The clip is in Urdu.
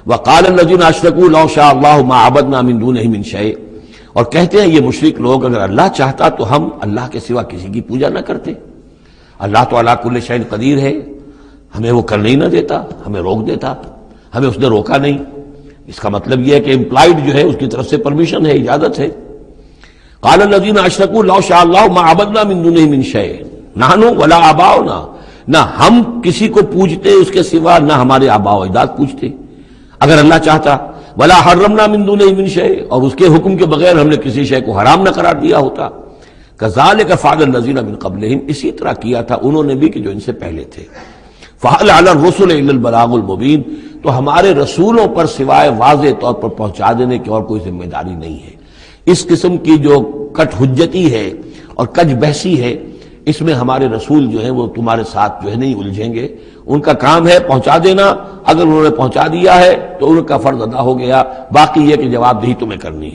وقال الذین اشرکوا لو شاء اللہ ما عبدنا من دونہ من شیء، اور کہتے ہیں یہ مشرک لوگ اگر اللہ چاہتا تو ہم اللہ کے سوا کسی کی پوجا نہ کرتے۔ اللہ تو علی کل شیء قدیر ہے، ہمیں وہ کرنے ہی نہ دیتا، ہمیں روک دیتا، ہمیں اس نے روکا نہیں۔ اس کا مطلب یہ ہے کہ امپلائڈ جو ہے اس کی طرف سے پرمیشن ہے، اجازت ہے۔ قال الذین اشرکوا لو شاء اللہ ما عبدنا من دونہ من شیء نحن ولا آباؤنا، نہ ہم کسی کو پوجتے اس کے سوا، نہ ہمارے آباء و اجداد پوجتے اگر اللہ چاہتا۔ ولا حرمنا من دونہ من شیء، اور اس کے حکم کے بغیر ہم نے کسی شے کو حرام نہ قرار دیا ہوتا۔ کذالک فعل الذین من قبلہم، اسی طرح کیا تھا انہوں نے بھی کہ جو ان سے پہلے تھے۔ فہل علی الرسل الا البلاغ المبین، تو ہمارے رسولوں پر سوائے واضح طور پر پہنچا دینے کی اور کوئی ذمہ داری نہیں ہے۔ اس قسم کی جو کٹ حجتی ہے اور کج بحثی ہے، اس میں ہمارے رسول جو ہیں وہ تمہارے ساتھ جو ہے نہیں الجھیں گے، ان کا کام ہے پہنچا دینا، اگر انہوں نے پہنچا دیا ہے تو ان کا فرض ادا ہو گیا، باقی یہ کہ جواب دہی تمہیں کرنی ہے۔